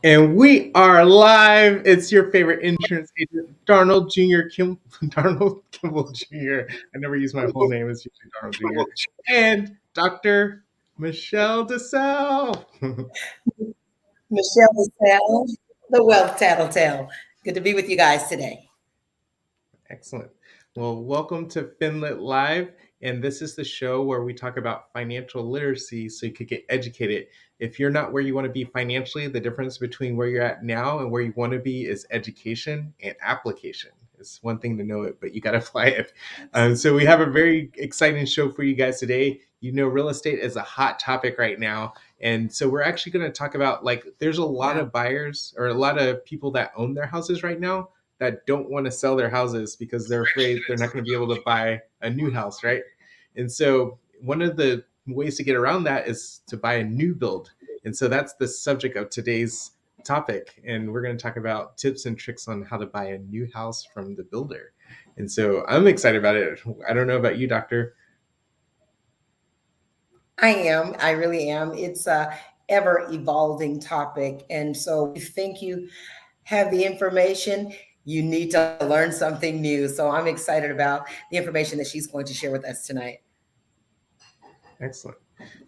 And we are live. It's your favorite insurance agent, Darnold Jr. Darnold Kimball Jr. I never use my whole name. It's usually Darnold Jr. And Dr. Michelle DeSalle. Michelle LaSalle, the Wealth Tattletale. Good to be with you guys today. Excellent. Well, welcome to Finlit Live. And this is the show where we talk about financial literacy so you could get educated. If you're not where you want to be financially, the difference between where you're at now and where you want to be is education and application. It's one thing to know it, but you got to apply it. So we have a very exciting show for you guys today. You know, real estate is a hot topic right now. And so we're actually going to talk about there's a lot Yeah. of buyers or a lot of people that own their houses right now that don't want to sell their houses because they're afraid they're not going to be able to buy a new house, right? And so one of the ways to get around that is to buy a new build. And so that's the subject of today's topic. And we're going to talk about tips and tricks on how to buy a new house from the builder. And so I'm excited about it. I don't know about you, Doctor. I am. I really am. It's a ever evolving topic. And so you think you have the information, you need to learn something new. So I'm excited about the information that she's going to share with us tonight. Excellent.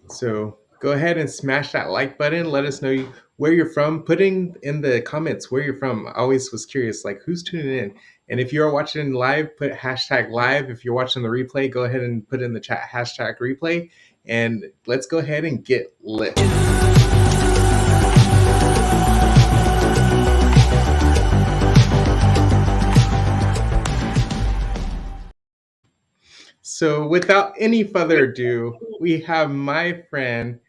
So go ahead and smash that like button. Let us know where you're from. Put in the comments where you're from. I always was curious, like who's tuning in. And if you're watching live, put hashtag live. If you're watching the replay, go ahead and put in the chat hashtag replay. And let's go ahead and get lit. So without any further ado, we have my friend.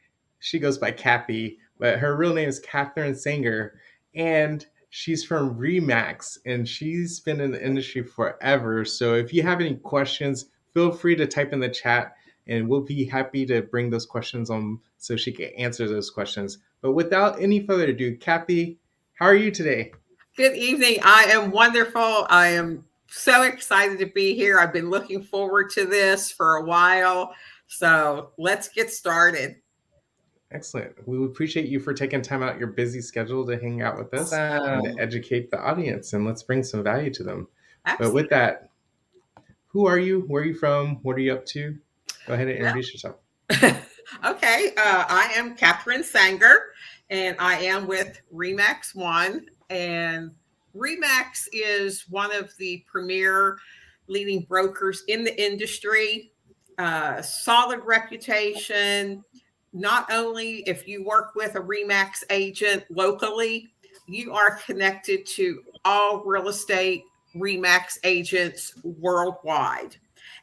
She goes by Kathy, but her real name is Kathryn Saenger, and she's from Remax, and she's been in the industry forever. So if you have any questions, feel free to type in the chat, and we'll be happy to bring those questions on so she can answer those questions. But without any further ado, Kathy, how are you today? Good evening. I am wonderful. I am so excited to be here. I've been looking forward to this for a while. So let's get started. Excellent. We appreciate you for taking time out your busy schedule to hang out with us and to Awesome. educate the audience, and let's bring some value to them. But with Absolutely. that, who are you? Where are you from? What are you up to? Go ahead and Well, introduce yourself. okay. I am Kathryn Saenger, and I am with Remax One. And Remax is one of the premier leading brokers in the industry. Solid reputation. Not only if you work with a Remax agent locally, you are connected to all real estate Remax agents worldwide.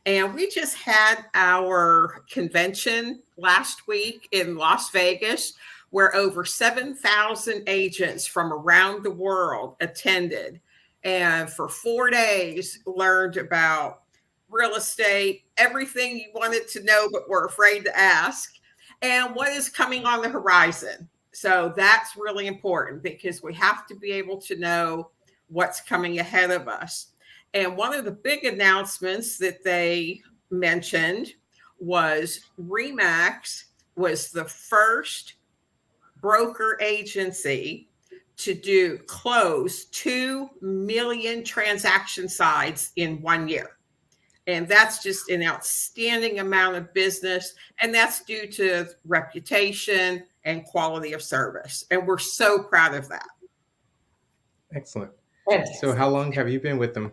And we just had our convention last week in Las Vegas, where over 7,000 agents from around the world attended. And for 4 days, learned about real estate, everything you wanted to know but were afraid to ask, and what is coming on the horizon. So that's really important because we have to be able to know what's coming ahead of us. And one of the big announcements that they mentioned was Remax was the first broker agency to close 2 million transaction sides in 1 year. And that's just an outstanding amount of business. And that's due to reputation and quality of service. And we're so proud of that. Excellent. So, Fantastic. how long have you been with them?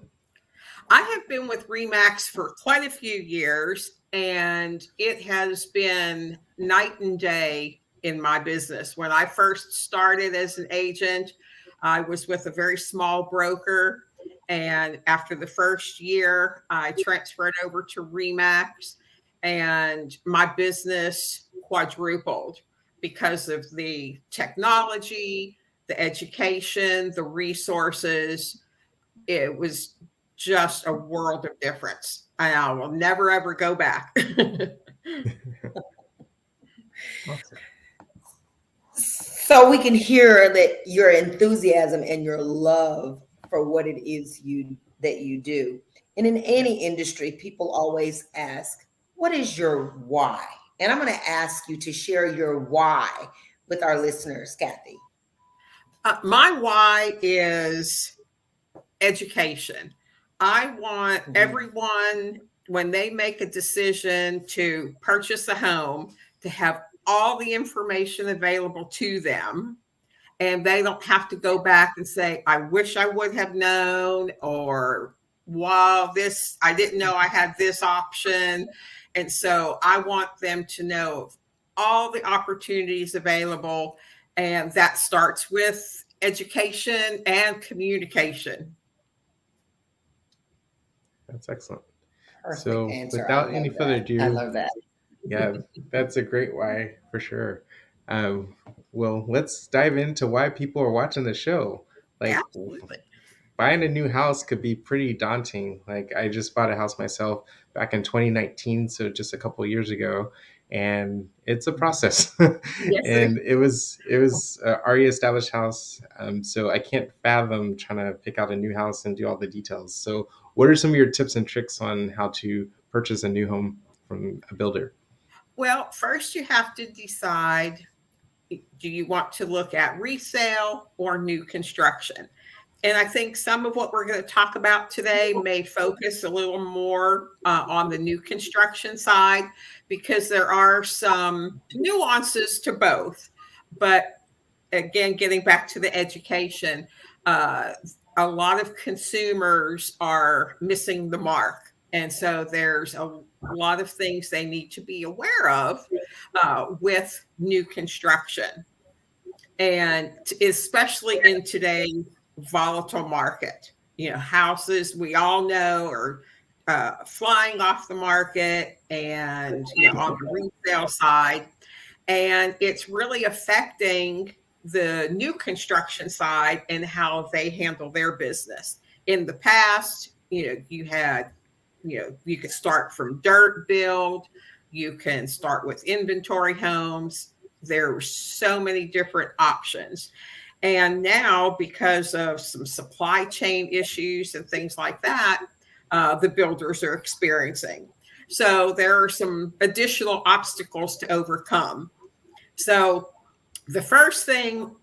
I have been with Remax for quite a few years, and it has been night and day in my business. When I first started as an agent, I was with a very small broker. And after the first year, I transferred over to Remax, and my business quadrupled because of the technology, the education, the resources. It was just a world of difference. And I will never, ever go back. Awesome. So we can hear that your enthusiasm and your love for what it is that you do. And in any industry, people always ask, what is your why? And I'm going to ask you to share your why with our listeners, Kathy. My why is education. I want everyone, when they make a decision to purchase a home, to have all the information available to them, and they don't have to go back and say, I wish I would have known, or wow, this, I didn't know I had this option. And so I want them to know all the opportunities available. And that starts with education and communication. That's excellent. Perfect So, answer. I without love any further that. I ado, love that. yeah, that's a great why for sure. Um, well, let's dive into why people are watching the show. Like, Absolutely. buying a new house could be pretty daunting. Like, I just bought a house myself back in 2019, so just a couple of years ago, and it's a process. Yes, it is. And it was a already established house, so I can't fathom trying to pick out a new house and do all the details. So, what are some of your tips and tricks on how to purchase a new home from a builder? Well, first you have to decide, do you want to look at resale or new construction? And I think some of what we're going to talk about today may focus a little more on the new construction side, because there are some nuances to both. But again, getting back to the education, uh, a lot of consumers are missing the mark. And so there's a lot of things they need to be aware of with new construction. And especially in today's volatile market, houses we all know are flying off the market, and on the resale side, and it's really affecting the new construction side and how they handle their business. In the past, you could start from dirt build, you can start with inventory homes. There were so many different options. And now, because of some supply chain issues and things like that, the builders are experiencing. So there are some additional obstacles to overcome. So the first thing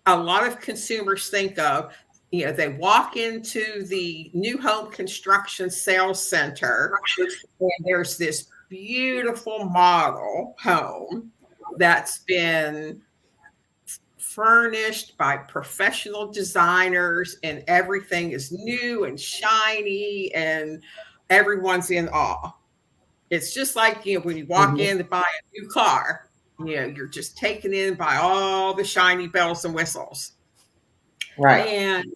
a lot of consumers think of, they walk into the new home construction sales center, and there's this beautiful model home that's been furnished by professional designers, and everything is new and shiny, and everyone's in awe. It's just like, when you walk in to buy a new car, you're just taken in by all the shiny bells and whistles. Right. And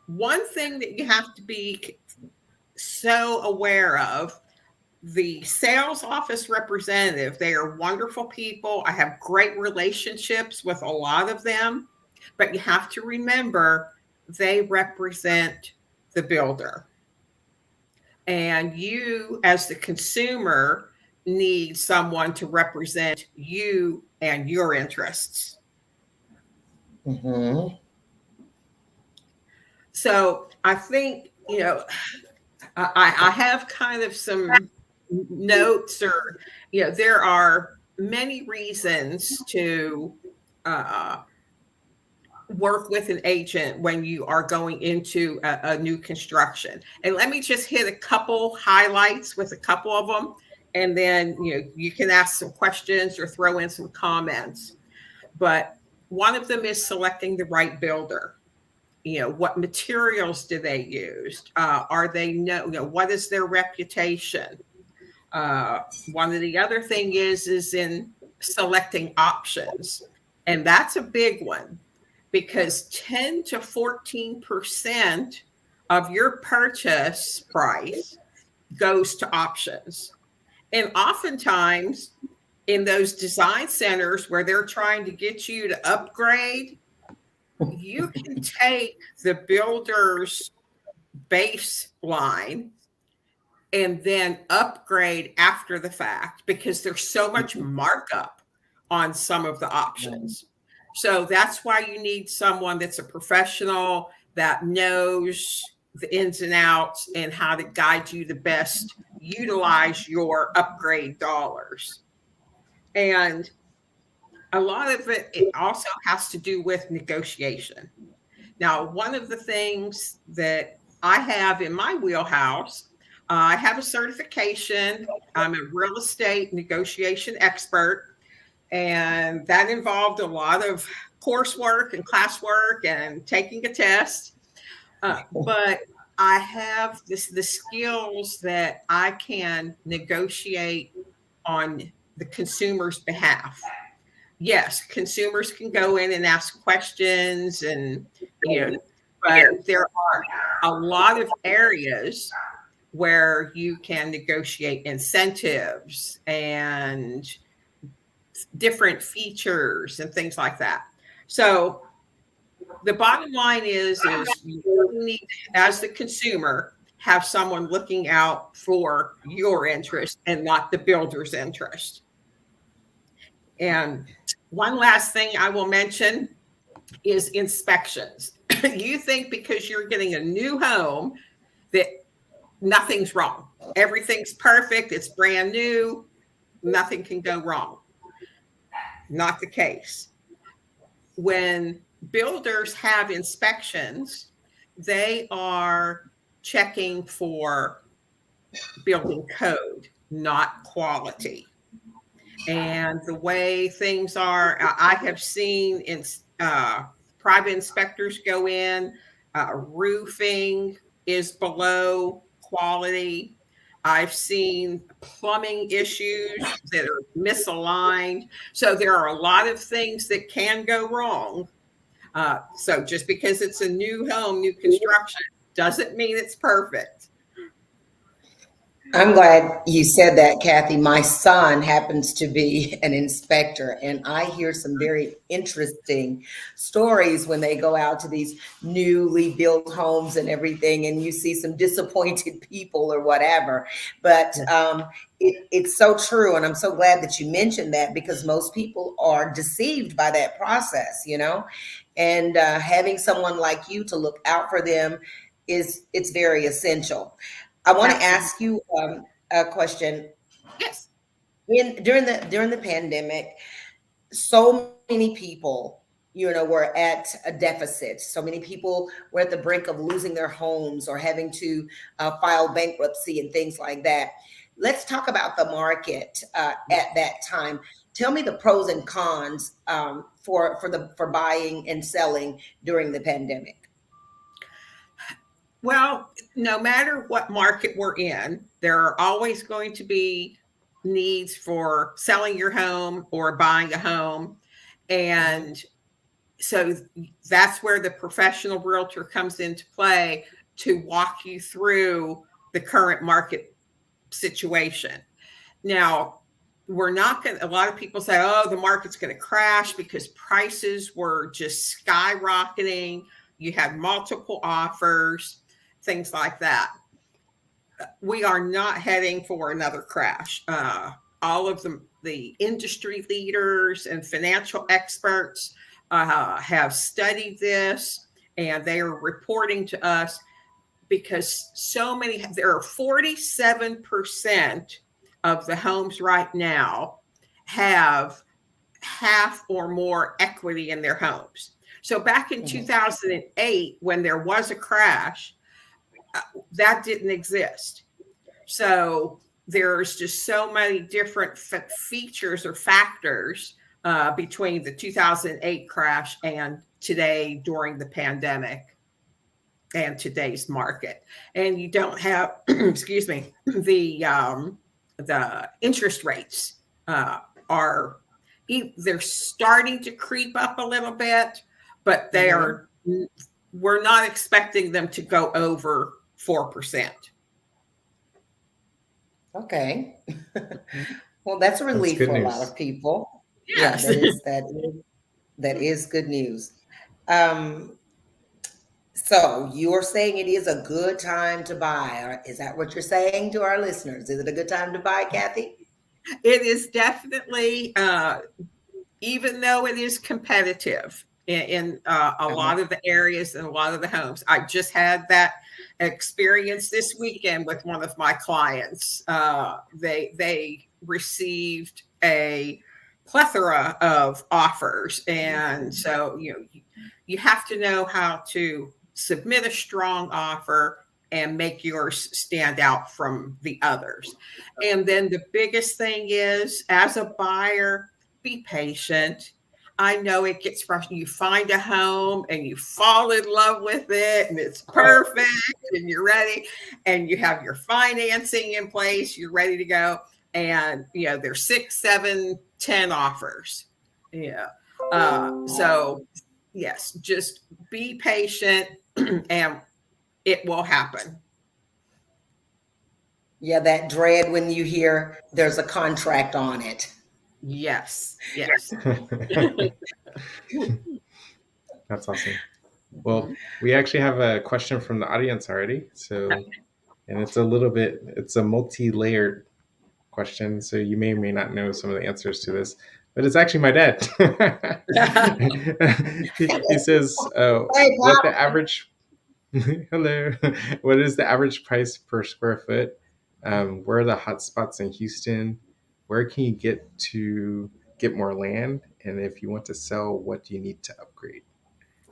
one thing that you have to be so aware of, the sales office representative, they are wonderful people. I have great relationships with a lot of them, but you have to remember they represent the builder. And you, as the consumer, need someone to represent you and your interests. Mm-hmm. So I think, I have kind of some notes, or, there are many reasons to work with an agent when you are going into a new construction. And let me just hit a couple highlights with a couple of them. And then, you can ask some questions or throw in some comments. But one of them is selecting the right builder. What materials do they use? Are they what is their reputation? One of the other thing is in selecting options. And that's a big one, because 10 to 14% of your purchase price goes to options. And oftentimes in those design centers where they're trying to get you to upgrade, you can take the builder's baseline and then upgrade after the fact, because there's so much markup on some of the options. So that's why you need someone that's a professional, that knows the ins and outs and how to guide you the best, utilize your upgrade dollars. And a lot of it also has to do with negotiation. Now, one of the things that I have in my wheelhouse, I have a certification. I'm a real estate negotiation expert, and that involved a lot of coursework and classwork and taking a test. But I have the skills that I can negotiate on the consumer's behalf. Yes, consumers can go in and ask questions and, you know, but there are a lot of areas where you can negotiate incentives and different features and things like that. So the bottom line is you really need, as the consumer, have someone looking out for your interest and not the builder's interest. And one last thing I will mention is inspections. You think because you're getting a new home that nothing's wrong. Everything's perfect. It's brand new. Nothing can go wrong. Not the case. When builders have inspections, they are checking for building code, not quality. And the way things are, I have seen in private inspectors go in, roofing is below quality. I've seen plumbing issues that are misaligned. So there are a lot of things that can go wrong. So just because it's a new home, new construction, doesn't mean it's perfect. I'm glad you said that, Kathy. My son happens to be an inspector, and I hear some very interesting stories when they go out to these newly built homes and everything, and you see some disappointed people or whatever. But it's so true, and I'm so glad that you mentioned that, because most people are deceived by that process, you know, and having someone like you to look out for them it's very essential. I want to Absolutely. ask you a question. Yes. During the pandemic, so many people, you know, were at a deficit. So many people were at the brink of losing their homes or having to file bankruptcy and things like that. Let's talk about the market at that time. Tell me the pros and cons for buying and selling during the pandemic. Well, no matter what market we're in, there are always going to be needs for selling your home or buying a home. Mhm. And so that's where the professional realtor comes into play to walk you through the current market situation. Now, we're not going to, a lot of people say, oh, the market's going to crash because prices were just skyrocketing. You had multiple offers, things like that. We are not heading for another crash. All of the industry leaders and financial experts have studied this, and they are reporting to us because there are 47% of the homes right now have half or more equity in their homes. So back in Mhm. 2008, when there was a crash, that didn't exist. So there's just so many different features or factors between the 2008 crash and today during the pandemic and today's market. And you don't have, excuse me, the interest rates are they're starting to creep up a little bit, but they Mhm. are we're not expecting them to go over 4%. Okay. Well, that's a That's relief good for a lot news. of people. Yeah, Yes. that is good news. Um, so you're saying it is a good time to buy, or is that what you're saying to our listeners? Is it a good time to buy, Kathy? It is definitely, even though it is competitive in a Uh-huh. lot of the areas and a lot of the homes. I just had that experience this weekend with one of my clients. They received a plethora of offers. And so, you have to know how to submit a strong offer and make yours stand out from the others. And then the biggest thing is, as a buyer, be patient. I know it gets frustrating. You find a home and you fall in love with it and it's perfect and you're ready and you have your financing in place, you're ready to go. And, there's 6, 7, 10 offers. Yeah. So, yes, just be patient and it will happen. Yeah, that dread when you hear there's a contract on it. Yes. Yes. That's awesome. Well, we actually have a question from the audience already. So, and it's a multi-layered question. So you may or may not know some of the answers to this, but it's actually my dad. He says, Hey, what Pop. the average, hello, what is the average price per square foot? Where are the hot spots in Houston? Where can you get more land? And if you want to sell, what do you need to upgrade?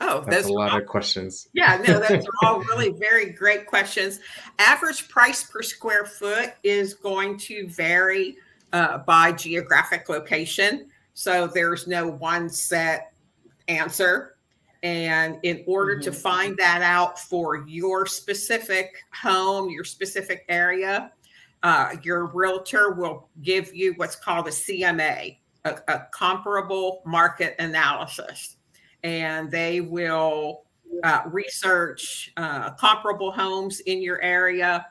Oh, That's a those lot are of questions. Yeah, no, those are all really very great questions. Average price per square foot is going to vary by geographic location. So there's no one set answer. And in order to find that out for your specific home, your specific area, your realtor will give you what's called a CMA, a comparable market analysis. And they will research comparable homes in your area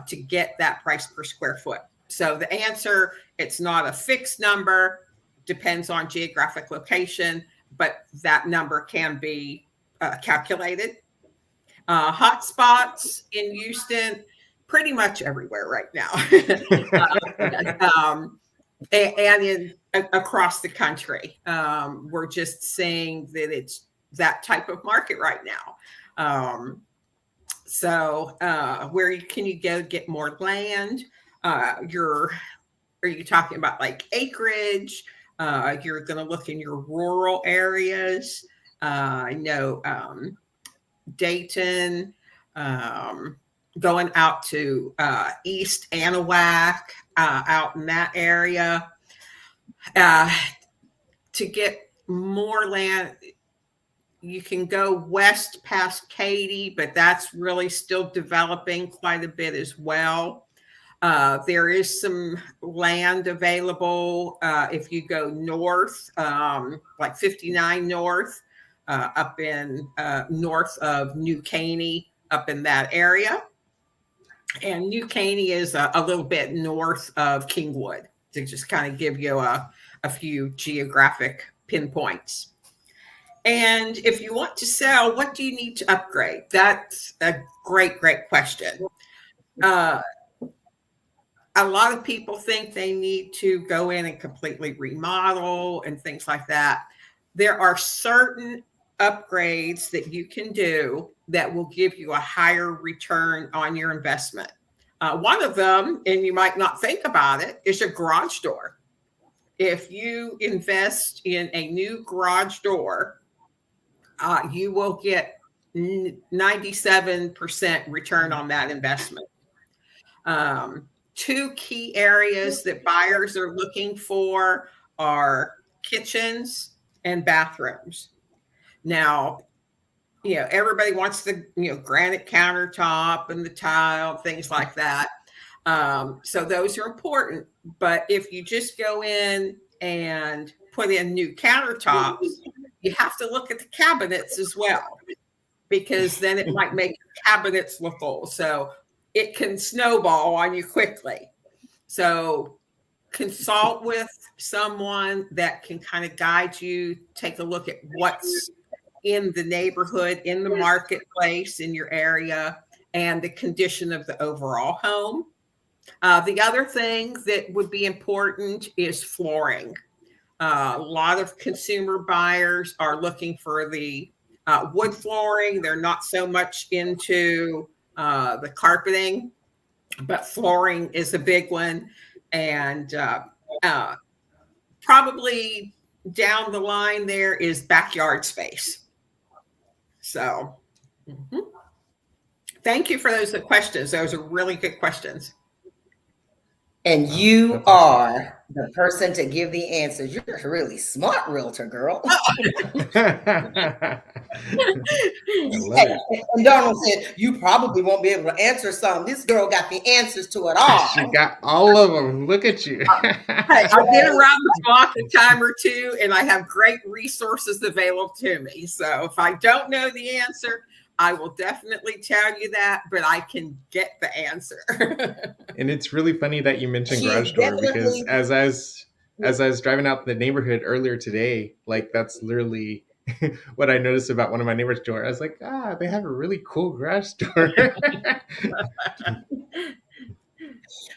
to get that price per square foot. So the answer, it's not a fixed number, depends on geographic location, but that number can be calculated. Hot spots in Houston, pretty much everywhere right now. And in across the country, we're just seeing that it's that type of market right now. So where can you go get more land? Are you talking about like acreage? You're going to look in your rural areas. I know Dayton, going out to East Anahuac, out in that area. To get more land, you can go west past Katy, but that's really still developing quite a bit as well. There is some land available if you go north, like 59 north, up in north of New Caney, up in that area. And New Caney is a little bit north of Kingwood, to just kind of give you a few geographic pinpoints. And if you want to sell, what do you need to upgrade? That's a great question. A lot of people think they need to go in and completely remodel and things like that. There are certain upgrades that you can do that will give you a higher return on your investment. One of them, and you might not think about it, is a garage door. If you invest in a new garage door, you will get 97% return on that investment. Two key areas that buyers are looking for are kitchens and bathrooms. Now, everybody wants the, granite countertop and the tile, things like that. So those are important. But if you just go in and put in new countertops, you have to look at the cabinets as well, because then it might make your cabinets look old. So it can snowball on you quickly. So consult with someone that can kind of guide you, take a look at what's in the neighborhood, in the marketplace, in your area, and the condition of the overall home. The other thing that would be important is flooring. A lot of consumer buyers are looking for the wood flooring. They're not so much into the carpeting, but flooring is a big one. And probably down the line there is backyard space. So thank you for those questions. Those are really good questions. And you are the person to give the answers. You're a really smart realtor, girl. And Donald said, you probably won't be able to answer some. This girl got the answers to it all. She got all of them. Look at you. Hey, I've been around the block a time or two, and I have great resources available to me. So if I don't know the answer, I will definitely tell you that, but I can get the answer. And it's really funny that you mentioned garage door, because as I was driving out the neighborhood earlier today, like that's literally what I noticed about one of my neighbor's door. I was like, they have a really cool garage door.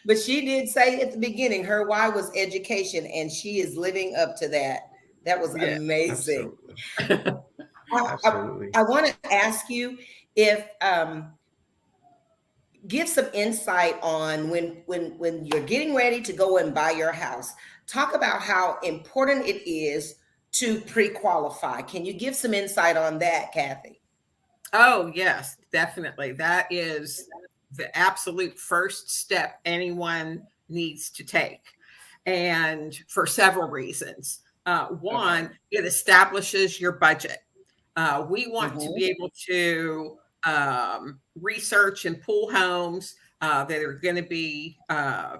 But she did say at the beginning her why was education, and she is living up to that. That was amazing. Absolutely. I want to ask you if give some insight on when you're getting ready to go and buy your house. Talk about how important it is to pre-qualify. Can you give some insight on that, Kathy? Oh, yes, definitely. That is the absolute first step anyone needs to take, and for several reasons. One, it establishes your budget. We want to be able to research and pull homes that are going to be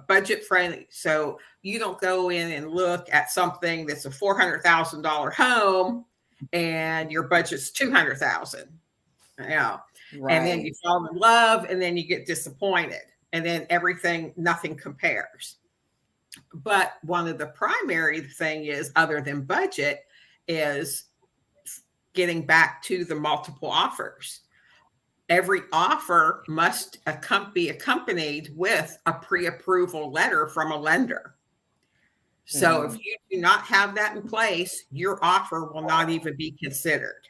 budget friendly. So you don't go in and look at something that's a $400,000 home and your budget's $200,000. Yeah. Right. And then you fall in love, and then you get disappointed, and then nothing compares. But one of the primary thing is, other than budget, is getting back to the multiple offers. Every offer must be accompanied with a pre-approval letter from a lender. So if you do not have that in place, your offer will not even be considered.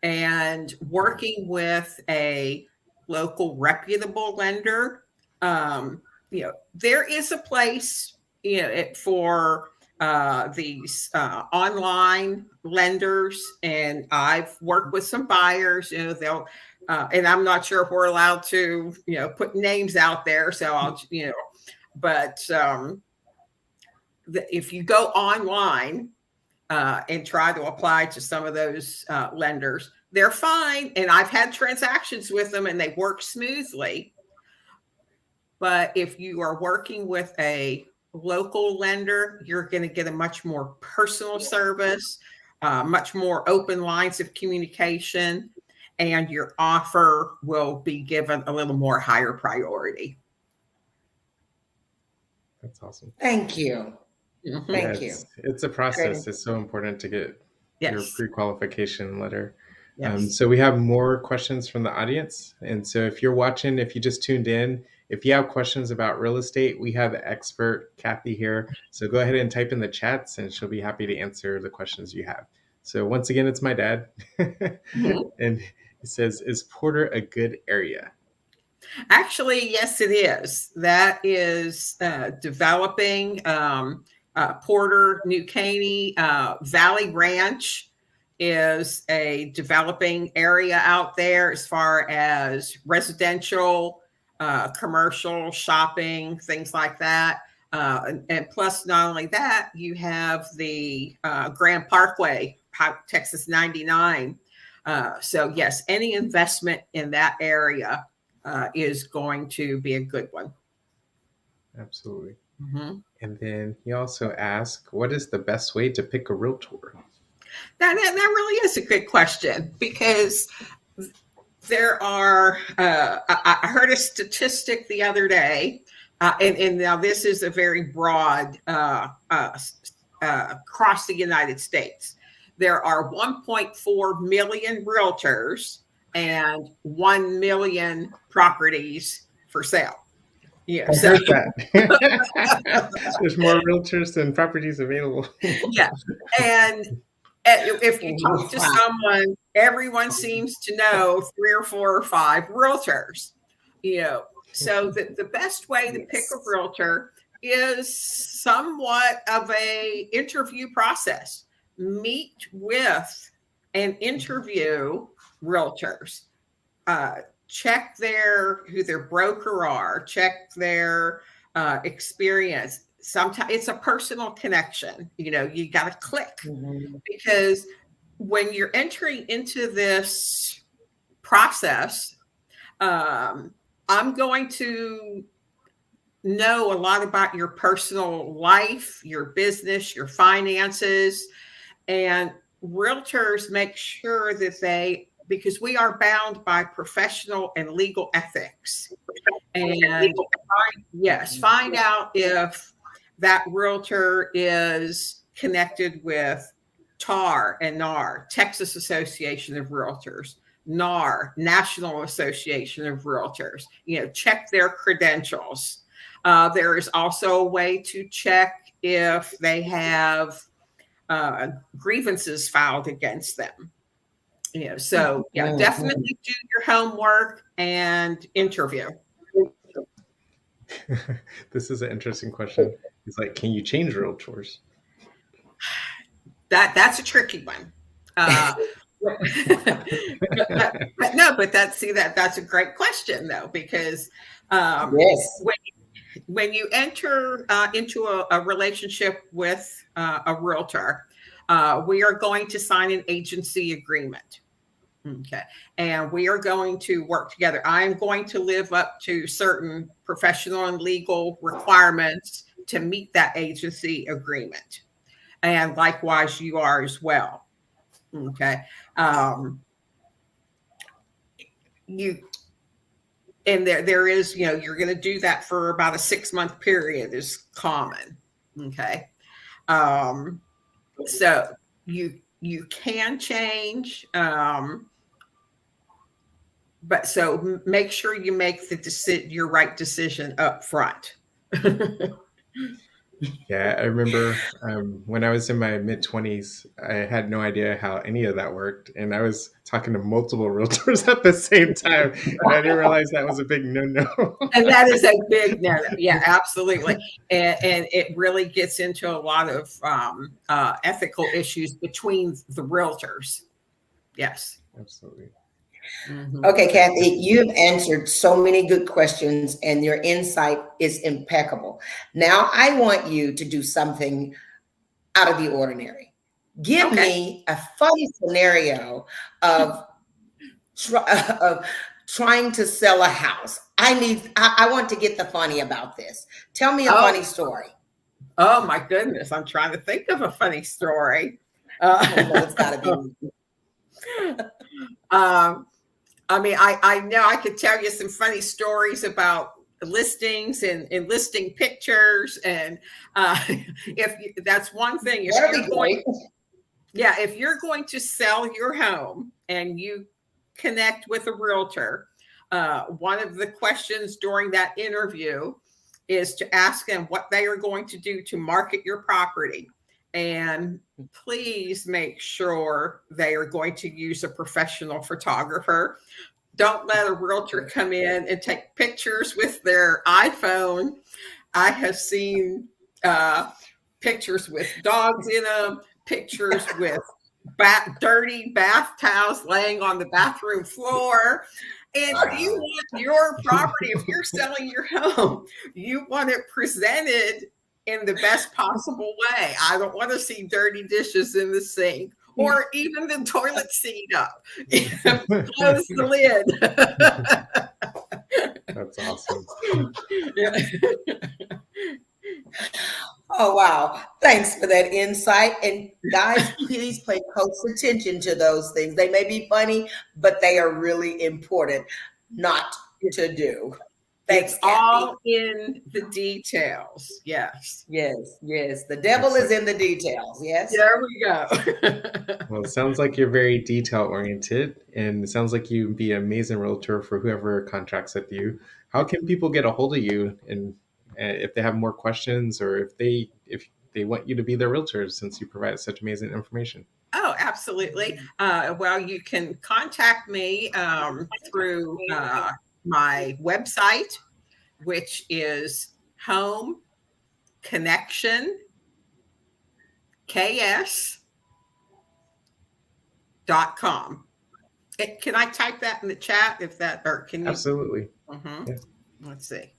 And working with a local reputable lender, there is a place, for these online lenders, and I've worked with some buyers. They'll, and I'm not sure if we're allowed to, put names out there. So I'll, but if you go online and try to apply to some of those lenders, they're fine. And I've had transactions with them, and they work smoothly. But if you are working with a local lender, you're going to get a much more personal service, much more open lines of communication, and your offer will be given a little more higher priority. That's awesome. Thank you. Thank you. It's a process. Great. It's so important to get your pre-qualification letter. Yes. So we have more questions from the audience. And so if you're watching, if you just tuned in, if you have questions about real estate, we have the expert Kathy here. So go ahead and type in the chats, and she'll be happy to answer the questions you have. So once again, it's my dad. And he says, is Porter a good area? Actually, yes, it is. That is developing. Porter, New Caney, Valley Ranch is a developing area out there as far as residential, commercial, shopping, things like that. And plus, not only that, you have the Grand Parkway, Texas 99. So yes, any investment in that area is going to be a good one. Absolutely. And then he also asked, what is the best way to pick a realtor? That really is a good question, because there are, I heard a statistic the other day, and now this is a very broad, across the United States. There are 1.4 million realtors and 1 million properties for sale. Yeah, I heard that. There's more realtors than properties available. Yeah, and if you talk to someone, everyone seems to know 3 or 4 or 5 realtors. So the best way to pick a realtor is somewhat of a interview process. Meet with and interview realtors. Check who their broker are. Check their experience. Sometimes it's a personal connection. You got to click, because when you're entering into this process, I'm going to know a lot about your personal life, your business, your finances, and realtors make sure that because we are bound by professional and legal ethics. And find out if that realtor is connected with TAR and NAR, Texas Association of Realtors, NAR, National Association of Realtors. Check their credentials. There is also a way to check if they have grievances filed against them. So definitely do your homework and interview. This is an interesting question. It's like, can you change realtors? That's a tricky one. But that's a great question though, because when you enter into a relationship with a realtor, we are going to sign an agency agreement. Okay. And we are going to work together. I am going to live up to certain professional and legal requirements to meet that agency agreement. And likewise, you are as well. Okay. There is, you're going to do that for about a 6-month period is common. Okay. So you can change, but so make sure you make your right decision up front. Yeah, I remember when I was in my mid-20s, I had no idea how any of that worked. And I was talking to multiple realtors at the same time. And I didn't realize that was a big no-no. And that is a big no-no. Yeah, absolutely. And it really gets into a lot of ethical issues between the realtors. Yes. Absolutely. Okay, Kathy, you have answered so many good questions and your insight is impeccable. Now I want you to do something out of the ordinary. Give me a funny scenario of trying to sell a house. I want to get the funny about this. Tell me a funny story. Oh my goodness. I'm trying to think of a funny story. It's gotta be. I mean, I know I could tell you some funny stories about listings and listing pictures. And that's one thing. If you're going to sell your home and you connect with a realtor, one of the questions during that interview is to ask them what they are going to do to market your property. And please make sure they are going to use a professional photographer. Don't let a realtor come in and take pictures with their iPhone. I have seen pictures with dogs in them, pictures with dirty bath towels laying on the bathroom floor. And you want your property, if you're selling your home, you want it presented in the best possible way. I don't want to see dirty dishes in the sink or even the toilet seat up. Close the lid. That's awesome. Oh, wow. Thanks for that insight. And guys, please pay close attention to those things. They may be funny, but they are really important not to do. Thanks, it's all in the details. Yes. Yes. Yes. The devil is in the details. Yes. There we go. Well, it sounds like you're very detail oriented, and it sounds like you'd be an amazing realtor for whoever contracts with you. How can people get a hold of you, and if they have more questions, or if they want you to be their realtor, since you provide such amazing information? Oh, absolutely. Well, you can contact me through my website, which is connection ks.com. Can I type that in the chat if that, or can you? Absolutely. Yeah. Let's see.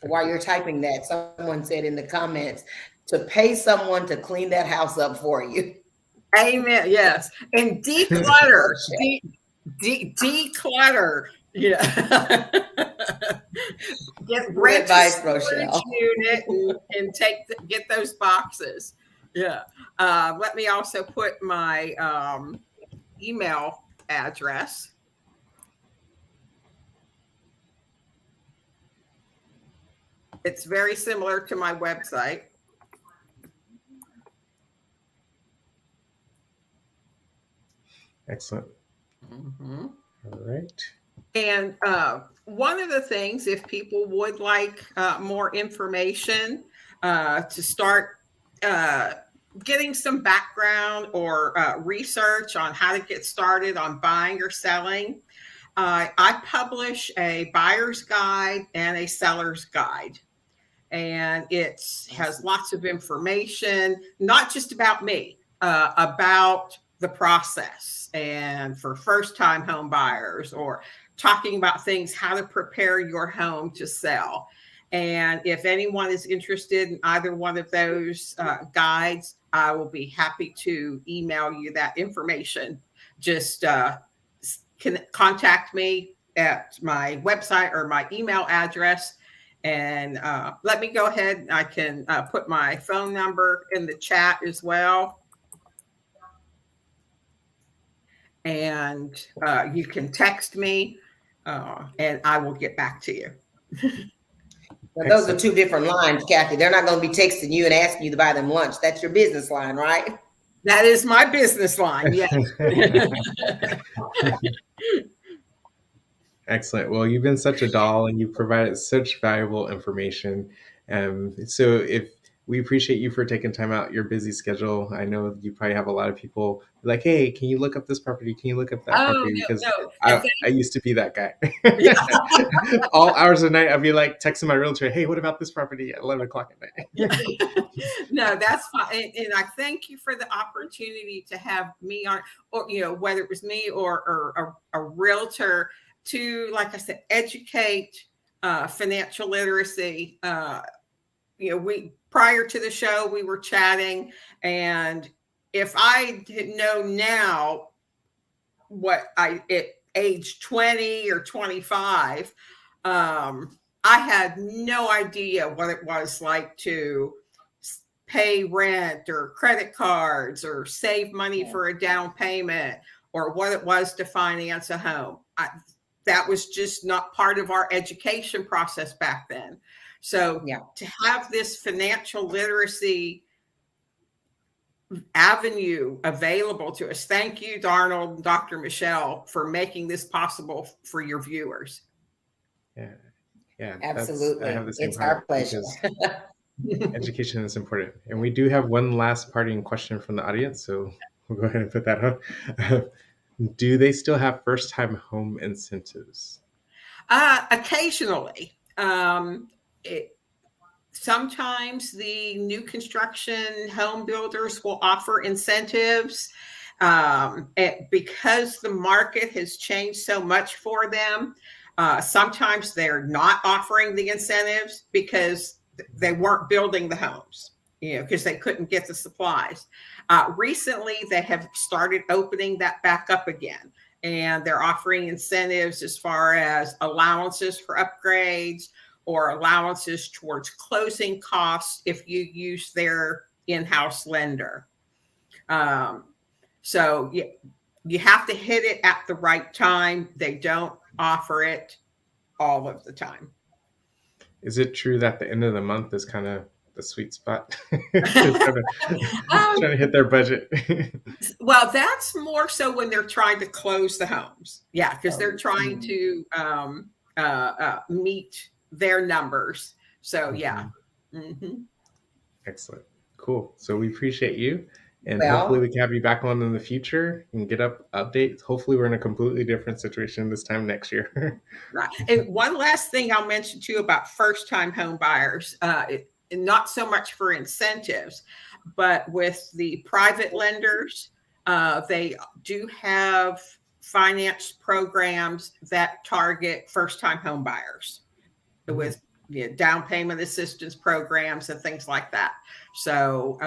While you're typing that, someone said in the comments to pay someone to clean that house up for you. Amen. Yes. And declutter. Declutter. Yeah. Rent advice, a storage unit and get those boxes. Yeah. Let me also put my email address. It's very similar to my website. Excellent. Mm-hmm. All right. And one of the things, if people would like more information to start getting some background or research on how to get started on buying or selling, I publish a buyer's guide and a seller's guide. And it has lots of information, not just about me, about the process and for first-time home buyers, or talking about things, how to prepare your home to sell. And if anyone is interested in either one of those guides, I will be happy to email you that information. Just contact me at my website or my email address. And let me go ahead. I can put my phone number in the chat as well. And you can text me and I will get back to you. Now, those are two different lines, Kathy. They're not going to be texting you and asking you to buy them lunch. That's your business line, right? That is my business line. Yes. Excellent. Well, you've been such a doll and you provided such valuable information. So if we appreciate you for taking time out your busy schedule. I know you probably have a lot of people like, hey, can you look up this property? Can you look up that property? Because I used to be that guy. All hours of the night, I'd be like texting my realtor, hey, what about this property at 11 o'clock at night? No, that's fine. And I thank you for the opportunity to have me on, or, whether it was me or a realtor, to, like I said, educate financial literacy. We, prior to the show, we were chatting, and if I didn't know now what at age 20 or 25, I had no idea what it was like to pay rent or credit cards or save money for a down payment, or what it was to finance a home. That was just not part of our education process back then. So to have this financial literacy avenue available to us, thank you, Darnold and Dr. Michelle, for making this possible for your viewers. Yeah, absolutely. It's our pleasure. Education is important. And we do have one last parting question from the audience, so we'll go ahead and put that up. Do they still have first-time home incentives? Occasionally. Sometimes the new construction home builders will offer incentives because the market has changed so much for them. Sometimes they're not offering the incentives because they weren't building the homes, because they couldn't get the supplies. Recently, they have started opening that back up again, and they're offering incentives as far as allowances for upgrades or allowances towards closing costs if you use their in-house lender. So you have to hit it at the right time. They don't offer it all of the time. Is it true that the end of the month is kind of the sweet spot? trying to hit their budget. Well, that's more so when they're trying to close the homes. Yeah, because they're trying to meet their numbers. So yeah. Excellent. Cool. So we appreciate you. And hopefully we Well, can have you back on in the future and get updates. Hopefully we're in a completely different situation this time next year. Right. And one last thing I'll mention too about first time home buyers, not so much for incentives, but with the private lenders, they do have finance programs that target first time home buyers with down payment assistance programs and things like that. So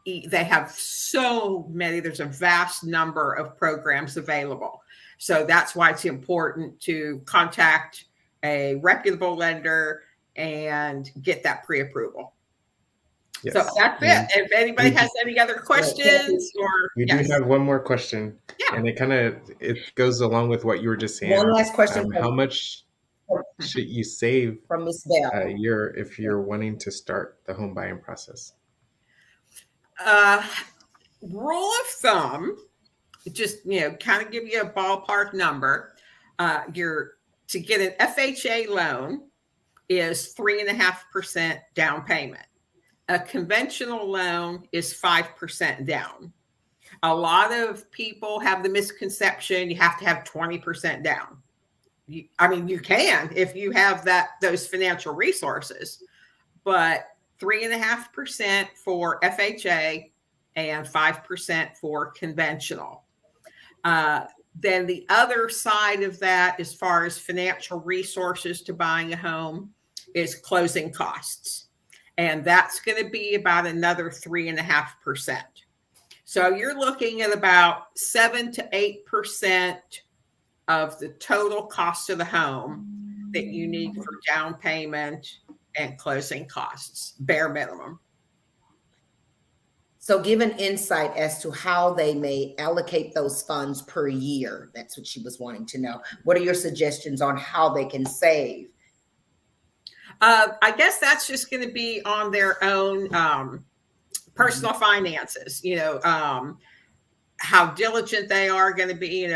they have so many, there's a vast number of programs available. So that's why it's important to contact a reputable lender and get that pre-approval. Yes. So that's it. If anybody has any other questions we do have one more question. Yeah. And it goes along with what you were just saying. One last question. How much should you save from Miss Bell a year if you're wanting to start the home buying process? Rule of thumb, just kind of give you a ballpark number. To get an FHA loan is 3.5% down payment. A conventional loan is 5% down. A lot of people have the misconception you have to have 20% down. You can if you have those financial resources, but 3.5% for FHA and 5% for conventional. Then the other side of that, as far as financial resources to buying a home, is closing costs. And that's going to be about another 3.5%. So you're looking at about 7 to 8% of the total cost of the home that you need for down payment and closing costs, bare minimum. So give an insight as to how they may allocate those funds per year. That's what she was wanting to know. What are your suggestions on how they can save? I guess that's just going to be on their own personal finances, how diligent they are going to be,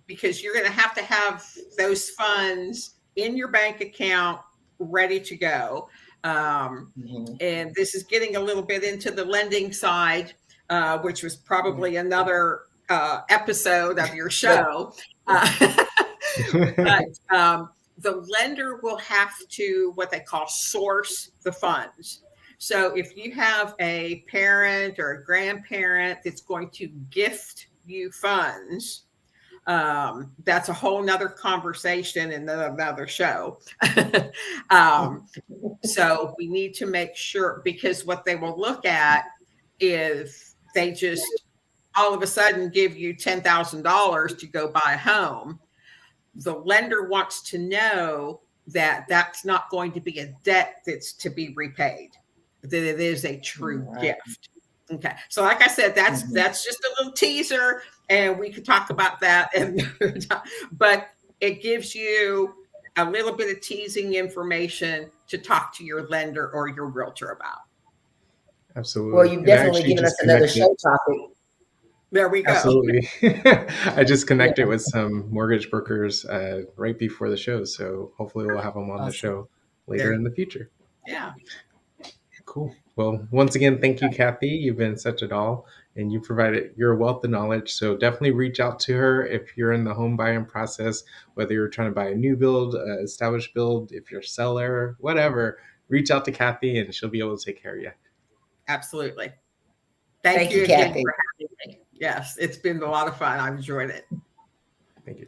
because you're going to have those funds in your bank account ready to go. And this is getting a little bit into the lending side, which was probably another episode of your show. But the lender will have to, what they call, source the funds. So if you have a parent or a grandparent that's going to gift you funds, that's a whole nother conversation and another show. So we need to make sure, because what they will look at is they just all of a sudden give you $10,000 to go buy a home. The lender wants to know that that's not going to be a debt that's to be repaid, that it is a true gift. Okay. So like I said, that's just a little teaser, and we could talk about that. But it gives you a little bit of teasing information to talk to your lender or your realtor about. Absolutely. Well, you've definitely given us another show topic. There we go. Absolutely. I just connected with some mortgage brokers right before the show. So hopefully we'll have them on the show later in the future. Yeah. Cool. Well, once again, thank you, Kathy. You've been such a doll, and you provided your wealth of knowledge. So definitely reach out to her if you're in the home buying process, whether you're trying to buy a new build, established build, if you're a seller, whatever, reach out to Kathy and she'll be able to take care of you. Absolutely. Thank you again for having me. Yes, it's been a lot of fun. I've enjoyed it. Thank you.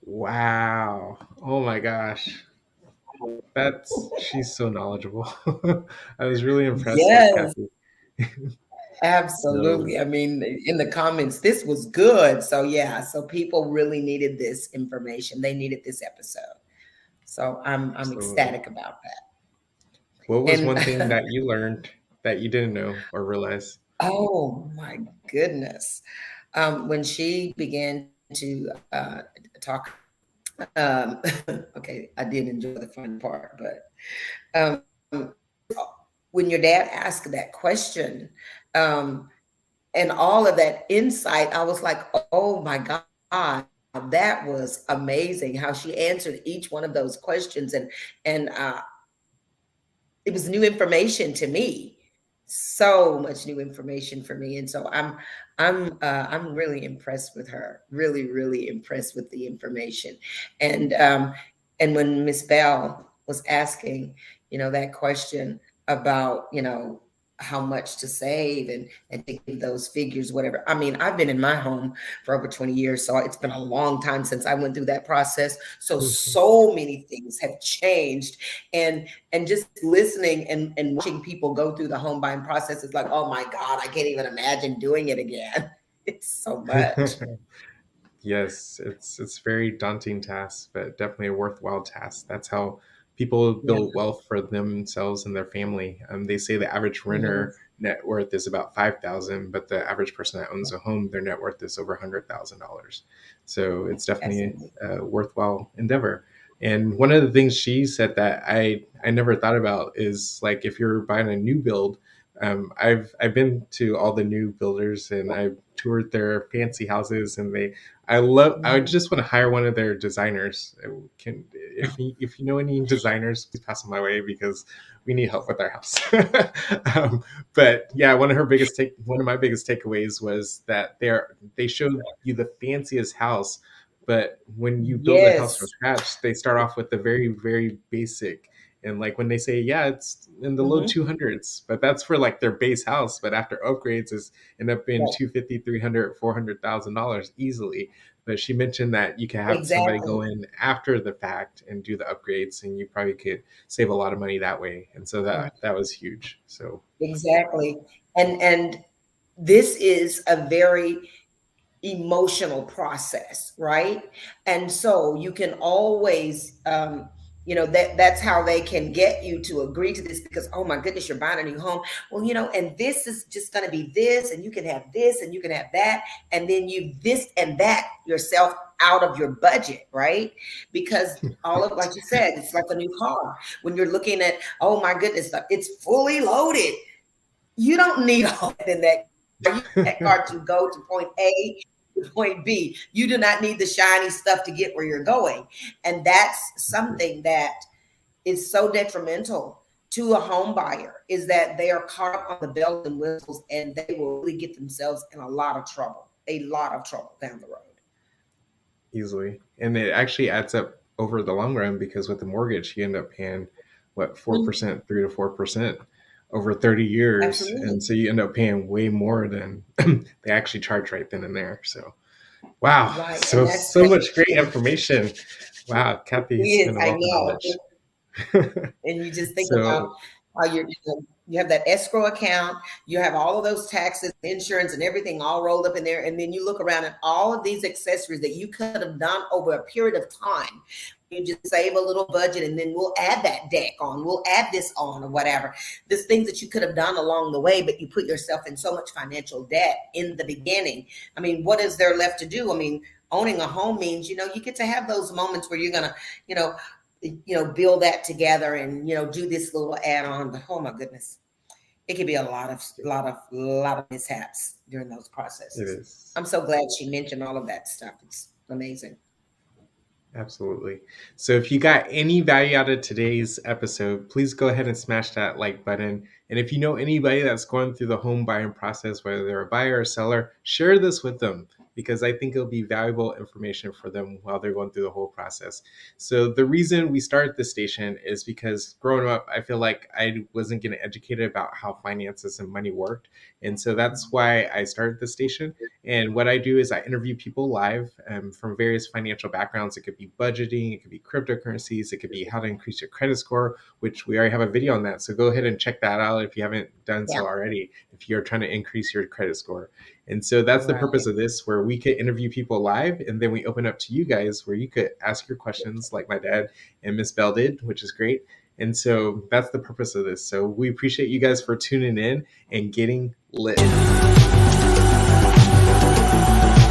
Wow. Oh my gosh. She's so knowledgeable. I was really impressed with Kathy. Absolutely. I mean, in the comments, this was good. So yeah, so people really needed this information. They needed this episode. So I'm ecstatic about that. What was one thing that you learned that you didn't know or realize? Oh my goodness. When she began to talk, okay, I did enjoy the fun part, but when your dad asked that question and all of that insight, I was like, oh my God, that was amazing how she answered each one of those questions. And it was new information to me. so much new information for me, and so I'm really impressed with her. Really, really impressed with the information. And when Miss Bell was asking, that question about, how much to save and to give those figures, whatever. I mean, I've been in my home for over 20 years, so it's been a long time since I went through that process. So many things have changed, and just listening and watching people go through the home buying process is like, oh my God, I can't even imagine doing it again. It's so much. Yes, it's very daunting task, but definitely a worthwhile task. That's how people Yeah. build wealth for themselves and their family. They say the average Mhm. renter net worth is about 5,000, but the average person that owns a home, their net worth is over $100,000. So it's definitely Absolutely. a worthwhile endeavor. And one of the things she said that I never thought about is like if you're buying a new build. I've been to all the new builders and I've toured their fancy houses, and I would Mhm. just want to hire one of their designers. Can if you know any designers, please pass them my way because we need help with our house. But yeah, one of my biggest takeaways was that they showed you the fanciest house, but when you build a house from Yes. scratch, they start off with the very basic. And like when they say, yeah, it's in the low Mhm. 200s, but that's for like their base house. But after upgrades, is end up being Right. 250, 300, $400,000 easily. But she mentioned that you can have somebody Exactly. go in after the fact and do the upgrades, and you probably could save a lot of money that way. And so Mm. that was huge. So Exactly. And this is a very emotional process, right? And so you can always, that's how they can get you to agree to this because, oh my goodness, you're buying a new home. Well, and this is just going to be this, and you can have this, and you can have that, and then you this and that yourself out of your budget, right? Because all of, like you said, it's like a new car. When you're looking at, oh my goodness, it's fully loaded. You don't need all that in that car. You need that car to go to point A to point B. You do not need the shiny stuff to get where you're going. And that's something that is so detrimental to a home buyer is that they are caught up on the bells and whistles and they will really get themselves in a lot of trouble down the road. easily, and it actually adds up over the long run because with the mortgage, you end up paying what Mm, 4%, 3 to 4% over 30 years, absolutely. and so you end up paying way more than they actually charge right then and there. So wow, Right. And so much great and information. Wow, it Kathy's is, been a I wealth of know. knowledge. And you just think about So how you have that escrow account, you have all of those taxes, insurance, and everything all rolled up in there, and then you look around at all of these accessories that you could have done over a period of time. You just save a little budget, and then we'll add that deck on, we'll add this on, or whatever. There's things that you could have done along the way, but you put yourself in so much financial debt in the beginning. I mean, what is there left to do? I mean, owning a home means you get to have those moments where you're gonna, you know build that together and do this little add-on. But oh my goodness, it could be a lot of mishaps during those it processes. is. I'm so glad she mentioned all of that stuff. It's amazing. Absolutely. So if you got any value out of today's episode, please go ahead and smash that like button. And if you know anybody that's going through the home buying process, whether they're a buyer or seller, share this with them because I think it'll be valuable information for them while they're going through the whole process. So the reason we started this station is because growing up, I feel like I wasn't getting educated about how finances and money worked. And so that's why I started the station. And what I do is I interview people live from various financial backgrounds. It could be budgeting, it could be cryptocurrencies, it could be how to increase your credit score, which we already have a video on that. So go ahead and check that out if you haven't done Yeah. so already, if you're trying to increase your credit score. And so that's the purpose Right. of this, where we could interview people live and then we open up to you guys where you could ask your questions like my dad and Miss Bell did, which is great. And so that's the purpose of this. So we appreciate you guys for tuning in and getting lit.